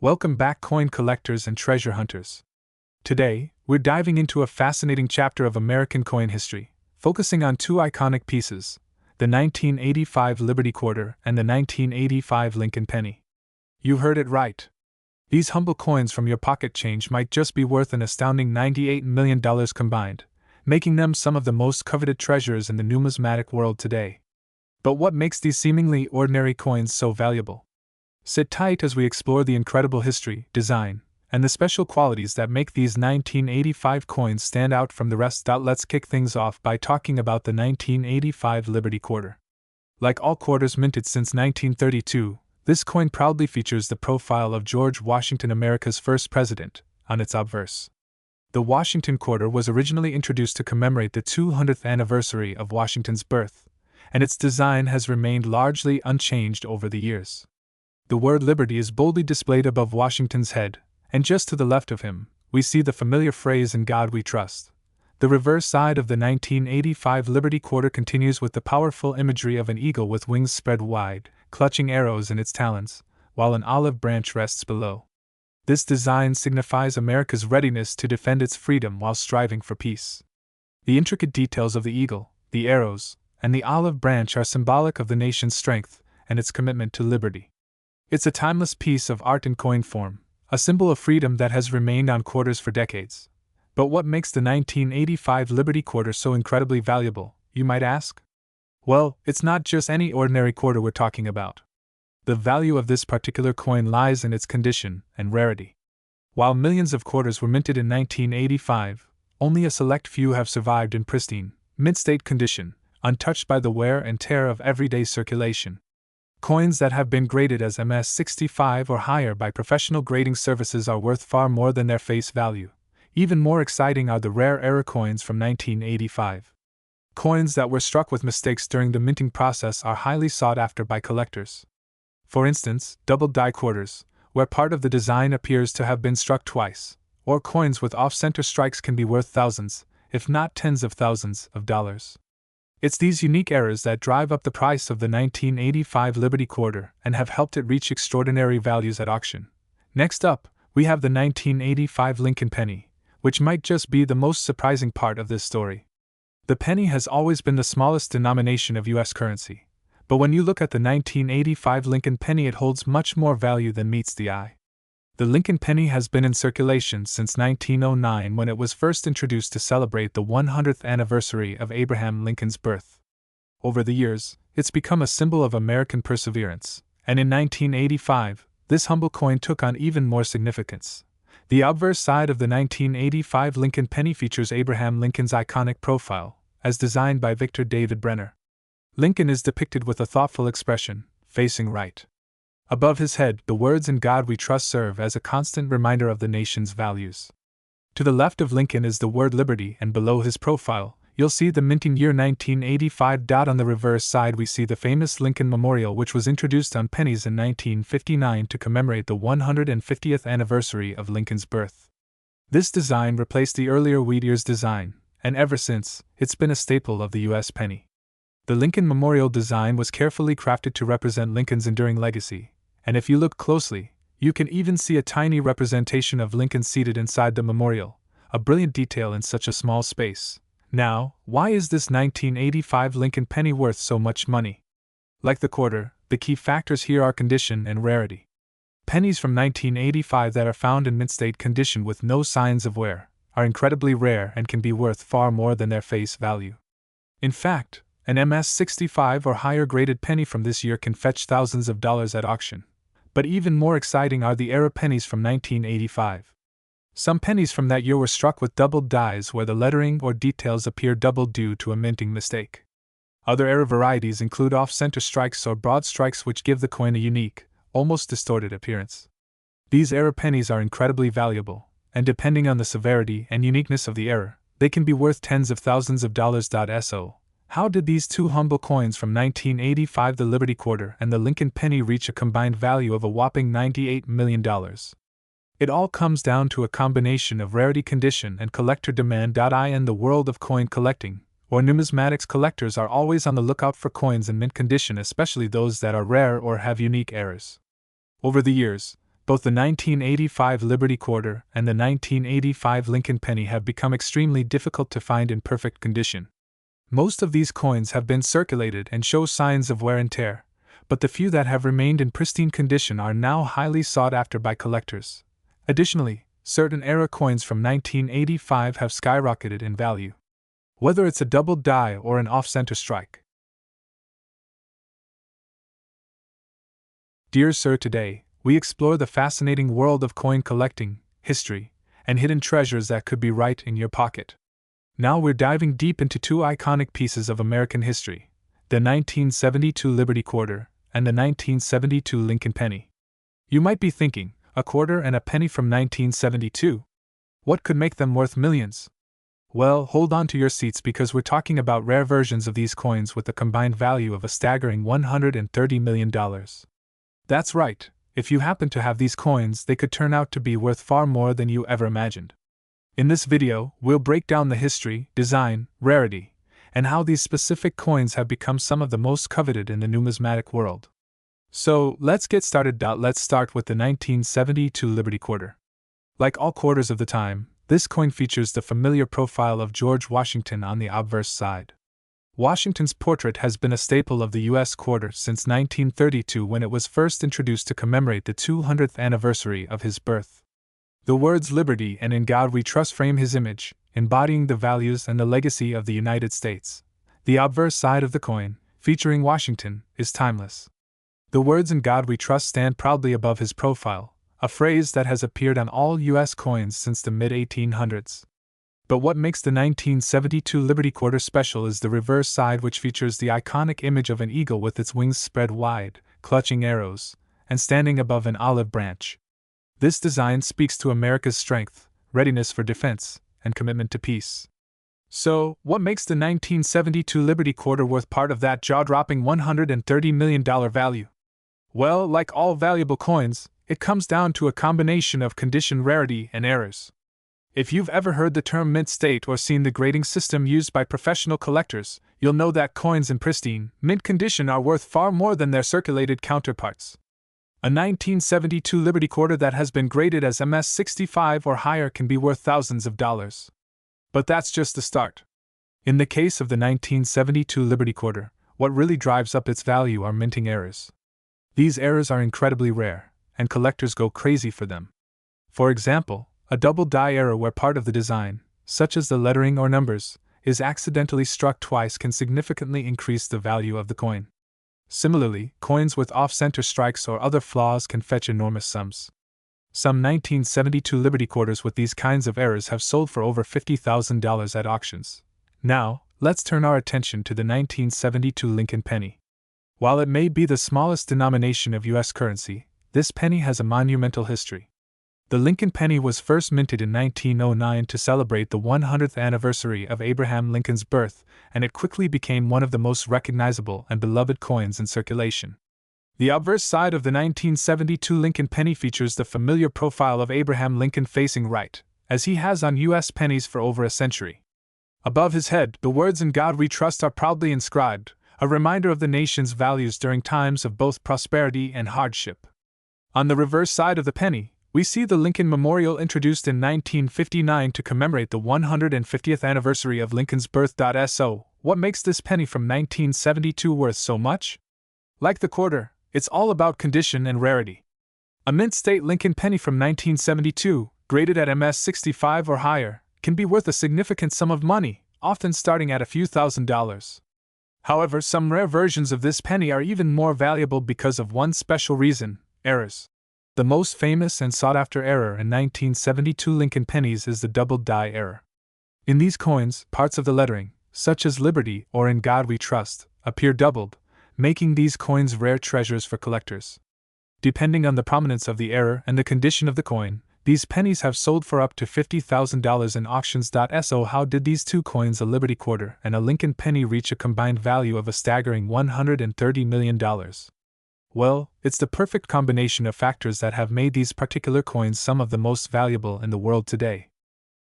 Welcome back, coin collectors and treasure hunters. Today, we're diving into a fascinating chapter of American coin history, focusing on two iconic pieces, the 1985 Liberty Quarter and the 1985 Lincoln Penny. You heard it right. These humble coins from your pocket change might just be worth an astounding $98 million combined, making them some of the most coveted treasures in the numismatic world today. But what makes these seemingly ordinary coins so valuable? Sit tight as we explore the incredible history, design, and the special qualities that make these 1985 coins stand out from the rest. Let's kick things off by talking about the 1985 Liberty Quarter. Like all quarters minted since 1932, this coin proudly features the profile of George Washington, America's first president, on its obverse. The Washington Quarter was originally introduced to commemorate the 200th anniversary of Washington's birth, and its design has remained largely unchanged over the years. The word Liberty is boldly displayed above Washington's head, and just to the left of him, we see the familiar phrase, "In God We Trust." The reverse side of the 1985 Liberty Quarter continues with the powerful imagery of an eagle with wings spread wide, clutching arrows in its talons, while an olive branch rests below. This design signifies America's readiness to defend its freedom while striving for peace. The intricate details of the eagle, the arrows, and the olive branch are symbolic of the nation's strength and its commitment to liberty. It's a timeless piece of art in coin form, a symbol of freedom that has remained on quarters for decades. But what makes the 1985 Liberty Quarter so incredibly valuable, you might ask? Well, it's not just any ordinary quarter we're talking about. The value of this particular coin lies in its condition and rarity. While millions of quarters were minted in 1985, only a select few have survived in pristine, mint-state condition, untouched by the wear and tear of everyday circulation. Coins that have been graded as MS-65 or higher by professional grading services are worth far more than their face value. Even more exciting are the rare error coins from 1985. Coins that were struck with mistakes during the minting process are highly sought after by collectors. For instance, double die quarters, where part of the design appears to have been struck twice, or coins with off-center strikes can be worth thousands, if not tens of thousands, of dollars. It's these unique errors that drive up the price of the 1985 Liberty Quarter and have helped it reach extraordinary values at auction. Next up, we have the 1985 Lincoln Penny, which might just be the most surprising part of this story. The penny has always been the smallest denomination of U.S. currency, but when you look at the 1985 Lincoln Penny, it holds much more value than meets the eye. The Lincoln Penny has been in circulation since 1909, when it was first introduced to celebrate the 100th anniversary of Abraham Lincoln's birth. Over the years, it's become a symbol of American perseverance, and in 1985, this humble coin took on even more significance. The obverse side of the 1985 Lincoln Penny features Abraham Lincoln's iconic profile, as designed by Victor David Brenner. Lincoln is depicted with a thoughtful expression, facing right. Above his head, the words "In God We Trust" serve as a constant reminder of the nation's values. To the left of Lincoln is the word Liberty, and below his profile, you'll see the minting year 1985. On the reverse side, we see the famous Lincoln Memorial, which was introduced on pennies in 1959 to commemorate the 150th anniversary of Lincoln's birth. This design replaced the earlier Whittier's design, and ever since, it's been a staple of the U.S. penny. The Lincoln Memorial design was carefully crafted to represent Lincoln's enduring legacy, and if you look closely, you can even see a tiny representation of Lincoln seated inside the memorial, a brilliant detail in such a small space. Now, why is this 1985 Lincoln Penny worth so much money? Like the quarter, the key factors here are condition and rarity. Pennies from 1985 that are found in mint-state condition with no signs of wear are incredibly rare and can be worth far more than their face value. In fact, an MS-65 or higher graded penny from this year can fetch thousands of dollars at auction. But even more exciting are the error pennies from 1985. Some pennies from that year were struck with doubled dies where the lettering or details appear doubled due to a minting mistake. Other error varieties include off-center strikes or broad strikes, which give the coin a unique, almost distorted appearance. These error pennies are incredibly valuable, and depending on the severity and uniqueness of the error, they can be worth tens of thousands of dollars. So, how did these two humble coins from 1985, the Liberty Quarter and the Lincoln Penny, reach a combined value of a whopping $98 million? It all comes down to a combination of rarity, condition, and collector demand. In the world of coin collecting, or numismatics, collectors are always on the lookout for coins in mint condition, especially those that are rare or have unique errors. Over the years, Both the 1985 Liberty Quarter and the 1985 Lincoln Penny have become extremely difficult to find in perfect condition. Most of these coins have been circulated and show signs of wear and tear, but the few that have remained in pristine condition are now highly sought after by collectors. Additionally, certain era coins from 1985 have skyrocketed in value. Whether it's a double die or an off-center strike. Dear Sir, today, we explore the fascinating world of coin collecting, history, and hidden treasures that could be right in your pocket. Now we're diving deep into two iconic pieces of American history, the 1972 Liberty Quarter and the 1972 Lincoln Penny. You might be thinking, a quarter and a penny from 1972? What could make them worth millions? Well, hold on to your seats because we're talking about rare versions of these coins with a combined value of a staggering $130 million. That's right. If you happen to have these coins, they could turn out to be worth far more than you ever imagined. In this video, we'll break down the history, design, rarity, and how these specific coins have become some of the most coveted in the numismatic world. So, let's get started. Let's start with the 1972 Liberty Quarter. Like all quarters of the time, this coin features the familiar profile of George Washington on the obverse side. Washington's portrait has been a staple of the U.S. quarter since 1932 when it was first introduced to commemorate the 200th anniversary of his birth. The words "Liberty" and "In God We Trust" frame his image, embodying the values and the legacy of the United States. The obverse side of the coin, featuring Washington, is timeless. The words "In God We Trust" stand proudly above his profile, a phrase that has appeared on all U.S. coins since the mid-1800s. But what makes the 1972 Liberty Quarter special is the reverse side, which features the iconic image of an eagle with its wings spread wide, clutching arrows, and standing above an olive branch. This design speaks to America's strength, readiness for defense, and commitment to peace. So, what makes the 1972 Liberty Quarter worth part of that jaw-dropping $130 million value? Well, like all valuable coins, it comes down to a combination of condition, rarity, and errors. If you've ever heard the term mint state or seen the grading system used by professional collectors, you'll know that coins in pristine, mint condition are worth far more than their circulated counterparts. A 1972 Liberty Quarter that has been graded as MS-65 or higher can be worth thousands of dollars. But that's just the start. In the case of the 1972 Liberty Quarter, what really drives up its value are minting errors. These errors are incredibly rare, and collectors go crazy for them. For example, a double die error where part of the design, such as the lettering or numbers, is accidentally struck twice can significantly increase the value of the coin. Similarly, coins with off-center strikes or other flaws can fetch enormous sums. Some 1972 Liberty Quarters with these kinds of errors have sold for over $50,000 at auctions. Now, let's turn our attention to the 1972 Lincoln Penny. While it may be the smallest denomination of U.S. currency, this penny has a monumental history. The Lincoln Penny was first minted in 1909 to celebrate the 100th anniversary of Abraham Lincoln's birth, and it quickly became one of the most recognizable and beloved coins in circulation. The obverse side of the 1972 Lincoln Penny features the familiar profile of Abraham Lincoln facing right, as he has on U.S. pennies for over a century. Above his head, the words "In God We Trust" are proudly inscribed, a reminder of the nation's values during times of both prosperity and hardship. On the reverse side of the penny, we see the Lincoln Memorial introduced in 1959 to commemorate the 150th anniversary of Lincoln's birth. So, what makes this penny from 1972 worth so much? Like the quarter, it's all about condition and rarity. A mint state Lincoln penny from 1972, graded at MS-65 or higher, can be worth a significant sum of money, often starting at a few $1,000s. However, some rare versions of this penny are even more valuable because of one special reason: errors. The most famous and sought-after error in 1972 Lincoln pennies is the double die error. In these coins, parts of the lettering, such as "Liberty" or "In God We Trust," appear doubled, making these coins rare treasures for collectors. Depending on the prominence of the error and the condition of the coin, these pennies have sold for up to $50,000 in auctions. So how did these two coins, a Liberty Quarter and a Lincoln Penny, reach a combined value of a staggering $130 million? Well, it's the perfect combination of factors that have made these particular coins some of the most valuable in the world today.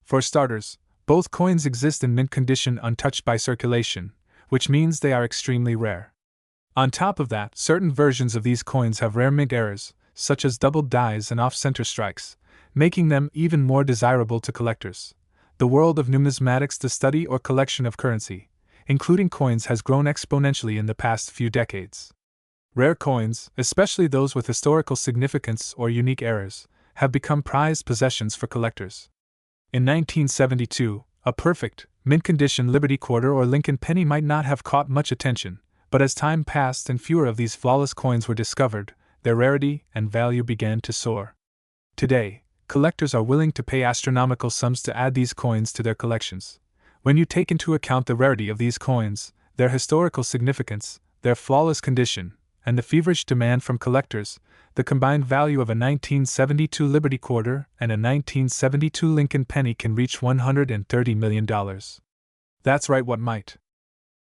For starters, both coins exist in mint condition untouched by circulation, which means they are extremely rare. On top of that, certain versions of these coins have rare mint errors, such as doubled dies and off-center strikes, making them even more desirable to collectors. The world of numismatics, the study or collection of currency, including coins, has grown exponentially in the past few decades. Rare coins, especially those with historical significance or unique eras, have become prized possessions for collectors. In 1972, a perfect, mint-condition Liberty Quarter or Lincoln penny might not have caught much attention, but as time passed and fewer of these flawless coins were discovered, their rarity and value began to soar. Today, collectors are willing to pay astronomical sums to add these coins to their collections. When you take into account the rarity of these coins, their historical significance, their flawless condition, and the feverish demand from collectors, the combined value of a 1972 Liberty Quarter and a 1972 Lincoln penny can reach $130 million. That's right, what might